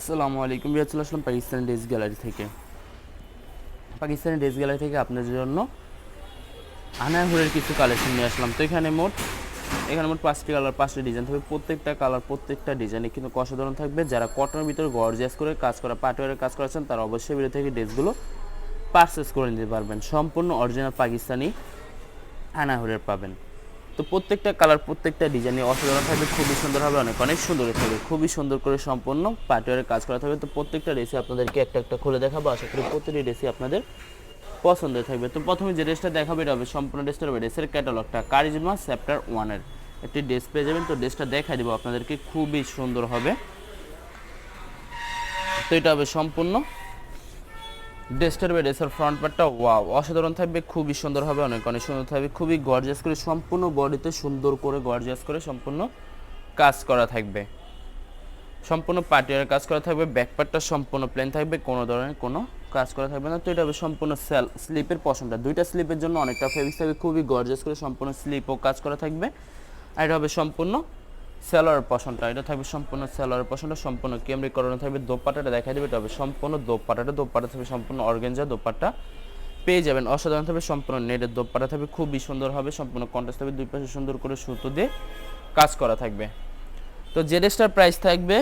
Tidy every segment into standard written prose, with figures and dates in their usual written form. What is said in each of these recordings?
আসসালামু আলাইকুম ভিউয়ার্স, চলে আসলাম পাকিস্তানি ড্রেস গ্যালারি থেকে। পাকিস্তানি ড্রেস গ্যালারি থেকে আপনাদের জন্য আনারহুরের কিছু কালেকশন নিয়ে আসলাম। তো এখানে মোট 5টি কালার, 5টি ডিজাইন থাকবে। প্রত্যেকটা কালার, প্রত্যেকটা ডিজাইনে কিন্তু অসাধারণ থাকবে। যারা কটনের ভিতরে গর্জিয়াস করে কাজ করা, পাটওয়ারের কাজ করেছেন, তারা অবশ্যই ভিডিও থেকে ড্রেসগুলো পারচেস করে নিতে পারবেন। সম্পূর্ণ অরিজিনাল পাকিস্তানি আনারহুরের পাবেন। তো প্রত্যেকটা কালার, প্রত্যেকটা ডিজাইনে অসাধারণ থাকবে, খুবই সুন্দর হবে, অনেক সুন্দর থাকবে, খুবই সুন্দর করে সম্পূর্ণ পাটওয়ারের কাজ করা থাকবে। তো প্রত্যেকটা ড্রেসই আপনাদেরকে একটা একটা খুলে দেখাবো, আশা করি প্রতিটি ড্রেসই আপনাদের পছন্দের থাকবে। তো প্রথমে যে ড্রেসটা দেখাবো এটা হবে সম্পূর্ণ ড্রেসটা হবে ড্রেসের ক্যাটালগটা কারিজমা চ্যাপ্টার 1-এর একটি ড্রেস পেয়ে যাবেন। তো ড্রেসটা দেখাই দিব আপনাদেরকে, খুবই সুন্দর হবে। তো এটা হবে সম্পূর্ণ ড্রেসটার বা ড্রেসের ফ্রন্ট পার্টটা ওয়াও অসাধারণ থাকবে, খুবই সুন্দর হবে, অনেক সুন্দর থাকবে, খুবই গর্জিয়াস করে সম্পূর্ণ বডিতে সুন্দর করে গর্জিয়াস করে সম্পূর্ণ কাজ করা থাকবে, সম্পূর্ণ পাটিয়ার কাজ করা থাকবে। ব্যাক পার্টটা সম্পূর্ণ প্লেন থাকবে, কোনো ধরনের কোনো কাজ করা থাকবে না। তো এটা হবে সম্পূর্ণ স্লিপের পশনটা, দুইটা স্লিপের জন্য অনেকটা ফেব্রিক থাকবে, খুবই গর্জিয়াস করে সম্পূর্ণ স্লিপও কাজ করা থাকবে। আর এটা হবে সম্পূর্ণ সেলোয়ার পশনটা, এটা থাকবে সম্পূর্ণ সেলোয়ার পশনটা, সম্পূর্ণ কেমব্রিক করানো থাকবে। দোপাট্টাটা দেখাই দেবে, এটা হবে সম্পূর্ণ দোপাট্টা থাকবে সম্পূর্ণ অর্গানজা দোপাট্টা পেয়ে যাবেন, অসাধারণ থাকবে, সম্পূর্ণ নেটের দোপাট্টা থাকবে, খুবই সুন্দর হবে, সম্পূর্ণ কন্ট্রাস্ট থাকবে, দুই পাশে সুন্দর করে সুতো দিয়ে কাজ করা থাকবে। তো যে ড্রেসটার প্রাইস থাকবে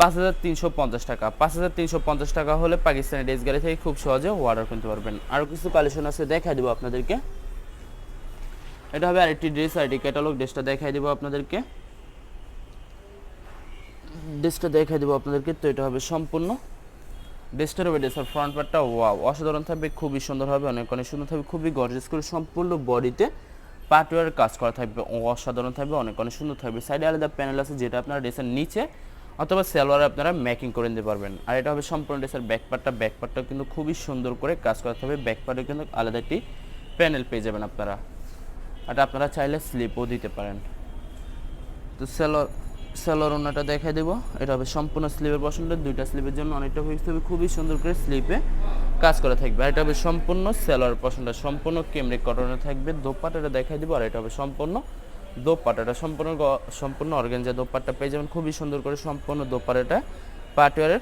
5,350 টাকা। 5,350 টাকা হলে পাকিস্তানি ড্রেস গ্যালারি থেকে খুব সহজে অর্ডার করতে পারবেন। আরও কিছু কালেকশন আছে, দেখাই দেবো আপনাদেরকে। এটা হবে আরেকটি ড্রেস, আরেকটি ক্যাটালগ। ড্রেসটা দেখাই দেবো আপনাদেরকে, তো এটা হবে সম্পূর্ণ ড্রেসটার হবে ড্রেসের ফ্রন্ট পার্টটা ওয়াও অসাধারণ থাকবে, খুবই সুন্দর হবে, অনেক সুন্দর থাকবে, খুবই গর্জিয়াস করে সম্পূর্ণ বডিতে পাটওয়ার কাজ করা থাকবে, অসাধারণ থাকবে, অনেক সুন্দর থাকবে। সাইডে আলাদা প্যানেল আছে যেটা আপনারা ড্রেসের নিচে অথবা সালোয়ারে আপনারা মেকিং করে নিতে পারবেন। আর এটা হবে সম্পূর্ণ ড্রেসের ব্যাক পার্টটা কিন্তু খুবই সুন্দর করে কাজ করা থাকবে, ব্যাক পার্টে কিন্তু আলাদা একটি প্যানেল পেয়ে যাবেন আপনারা। এটা আপনারা চাইলে স্লিপও দিতে পারেন। তো সালোয়ার ওনাটা দেখাই দেবো, এটা হবে সম্পূর্ণ স্লিপের পছন্দের, দুইটা স্লিপের জন্য অনেকটা হয়েছে হবে, খুবই সুন্দর করে স্লিপে কাজ করা থাকবে। আর এটা হবে সম্পূর্ণ সালোয়ার পছন্দের, সম্পূর্ণ কেমব্রিক কটনে থাকবে। দোপাট্টাটা দেখাই দিব, আর এটা হবে সম্পূর্ণ দোপাট্টাটা সম্পূর্ণ অর্গানজা দোপাট্টা পেয়ে যাবেন, খুবই সুন্দর করে সম্পূর্ণ দোপাট্টাটা পাটওয়ারের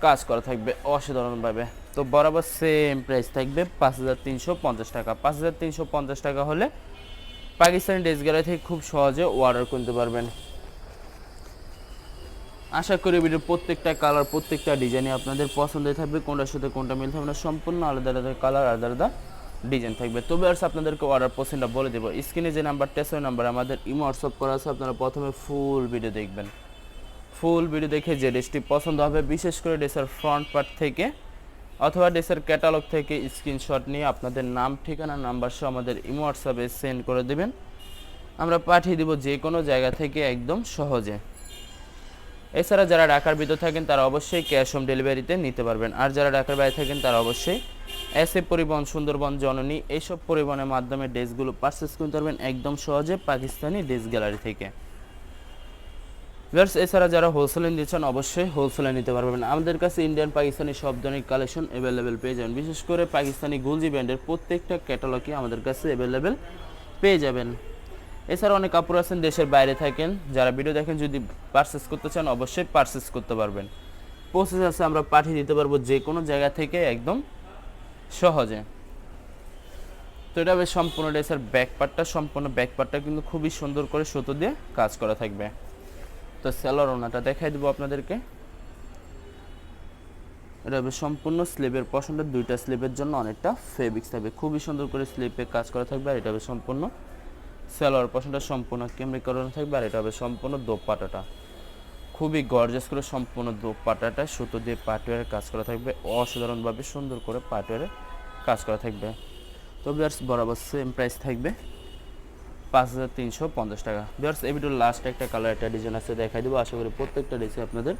কাজ করা থাকবে অসাধারণভাবে। তো বরাবর সেম প্রাইস থাকবে 5,350 টাকা। 5,350 টাকা হলে পাকিস্তানি ড্রেস গ্যালারি থেকে খুব সহজে অর্ডার করতে পারবেন। আশা করি ভিডিওর প্রত্যেকটা কালার, প্রত্যেকটা ডিজাইনে আপনাদের পছন্দের থাকবে, কোনটার সাথে কোনটা মিল থাকবে না, সম্পূর্ণ আলাদা আলাদা কালার, আলাদা আলাদা ডিজাইন থাকবে। তবে আর আপনাদেরকে অর্ডার প্রসেসটা বলে দেবো, স্ক্রিনে যে নাম্বারটা আছে ওই নাম্বার আমাদের ইমো হোয়াটসঅ্যাপ করা আছে, আপনারা প্রথমে ফুল ভিডিও দেখবেন, ফুল ভিডিও দেখে যে ড্রেসটি পছন্দ হবে, বিশেষ করে ড্রেসের ফ্রন্ট পার্ট থেকে অথবা ড্রেসের ক্যাটালগ থেকে স্ক্রিনশট নিয়ে আপনাদের নাম, ঠিকানা, নাম্বার সহ আমাদের ইমো হোয়াটসঅ্যাপে সেন্ড করে দেবেন, আমরা পাঠিয়ে দেবো যে কোনো জায়গা থেকে একদম সহজে। এছাড়া যারা ঢাকার ভিতর থাকেন তারা অবশ্যই ক্যাশ অন ডেলিভারিতে নিতে পারবেন। আর যারা ঢাকার বাইরে থাকেন তারা অবশ্যই এসএ পরিবহন, সুন্দরবন, জননী এইসব পরিবহনের মাধ্যমে ড্রেসগুলো পারচেস করতে পারবেন একদম সহজে পাকিস্তানি ড্রেস গ্যালারি থেকে। ভিউয়ার্স, এছাড়া যারা হোলসেলে নিচ্ছেন অবশ্যই হোলসেলে নিতে পারবেন। আমাদের কাছে ইন্ডিয়ান পাকিস্তানি সব ধরনের কালেকশন অ্যাভেলেবেল পেয়ে যাবেন, বিশেষ করে পাকিস্তানি গুলজি ব্র্যান্ডের প্রত্যেকটা ক্যাটালগই আমাদের কাছে অ্যাভেলেবেল পেয়ে যাবেন। এছাড়া অনেক কাপড় আছেন দেশের বাইরে থাকেন, যারা ভিডিও দেখেন যদি পারচেস করতে চান অবশ্যই পারচেস করতে পারবেন। প্রসেস আছে, আমরা পাঠিয়ে দিতে পারবো যে কোনো জায়গা থেকে একদম সহজে। তো এটা বেশ সম্পূর্ণ ড্রেসের সম্পূর্ণ ব্যাক পার্টটা কিন্তু খুবই সুন্দর করে সুতো দিয়ে কাজ করা থাকবে। তো সেলোয়ার ওনাটা দেখাই দেবো আপনাদেরকে, এটা হবে সম্পূর্ণ স্লিপের পশনটা, দুইটা স্লিপের জন্য অনেকটা ফেব্রিক্স থাকবে, খুবই সুন্দর করে স্লিপে কাজ করা থাকবে। আর এটা হবে সম্পূর্ণ সালোয়ার পশনটা, সম্পূর্ণ কেমব্রিক করানো থাকবে। আর এটা হবে সম্পূর্ণ দোপাট্টাটা, খুবই গর্জিয়াস করে সম্পূর্ণ দোপাট্টাটা সুতো দিয়ে পাটওয়ারের কাজ করা থাকবে, অসাধারণভাবে সুন্দর করে পাটওয়ারের কাজ করা থাকবে। তো ভিউয়ার্স, বরাবর সেম প্রাইস থাকবে 5,350 টাকা। ভিউয়ার্স, এই ভিডিওর লাস্ট একটা কালার, একটা ডিজাইন আছে, দেখাই দেবো, আশা করি প্রত্যেকটা ড্রেসই আপনাদের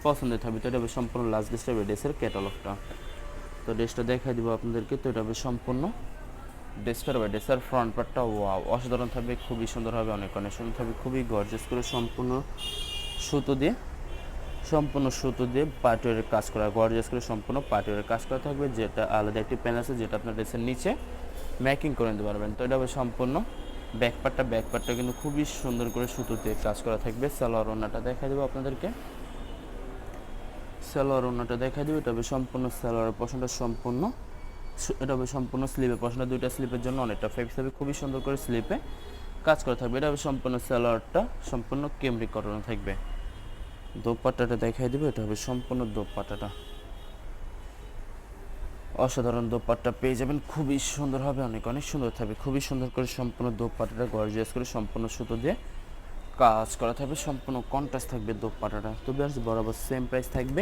পছন্দের থাকবে। তো এটা হবে সম্পূর্ণ লাস্ট ড্রেসটা, ড্রেসের ক্যাটালগটা। তো ড্রেসটা দেখাই দিব আপনাদেরকে। তো এটা হবে সম্পূর্ণ ড্রেসের ফ্রন্ট পার্টটা ওয়াও অসাধারণ থাকবে, খুবই সুন্দর হবে, অনেক সুন্দর থাকবে, খুবই গর্জিয়াস করে সম্পূর্ণ সুতো দিয়ে পাটওয়ারের কাজ করা, গর্জিয়াস করে সম্পূর্ণ পাটওয়ারের কাজ করা থাকবে, যেটা আলাদা একটি প্যান আছে যেটা আপনার ড্রেসের নিচে মেকিং করে নিতে পারবেন। তো এটা হবে সম্পূর্ণ ব্যাক পার্টটা কিন্তু খুবই সুন্দর করে সুতো দিয়ে কাজ করা থাকবে। সালোয়ার ওনাটা দেখা দেবো আপনাদেরকে, সালোয়ার ওড়নাটা দেখাই দিবে। এটা হবে সম্পূর্ণ সালোয়ারের পশনটা সম্পূর্ণ, এটা হবে সম্পূর্ণ স্লিপের পশনটা, দুইটা স্লিপের জন্য অনেকটা ফেব্রিক্স হবে, খুবই সুন্দর করে স্লিপে কাজ করা থাকবে। এটা হবে সম্পূর্ণ সালোয়ারটা সম্পূর্ণ কেমরি কটন থাকবে। দোপাট্টাটা দেখাই দিবে। এটা হবে সম্পূর্ণ দোপাট্টাটা, অসাধারণ দোপাট্টা পেয়ে যাবেন, খুবই সুন্দর হবে, অনেক অনেক সুন্দর থাকবে, খুবই সুন্দর করে সম্পূর্ণ দোপাট্টাটা গর্জিয়াস করে সম্পূর্ণ সুতো দিয়ে কাজ করা থাকবে, সম্পূর্ণ কন্ট্রাস্ট থাকবে দোপাট্টাটা। তো বিয়ার্স বরাবর সেম প্রাইস থাকবে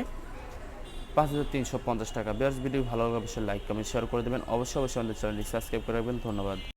5350 টাকা। বিয়ার্স ভিডিও ভালো লাগলে অবশ্যই লাইক কমেন্ট শেয়ার করে দেবেন, অবশ্যই আমাদের চ্যানেলটি সাবস্ক্রাইব করে রাখবেন। ধন্যবাদ।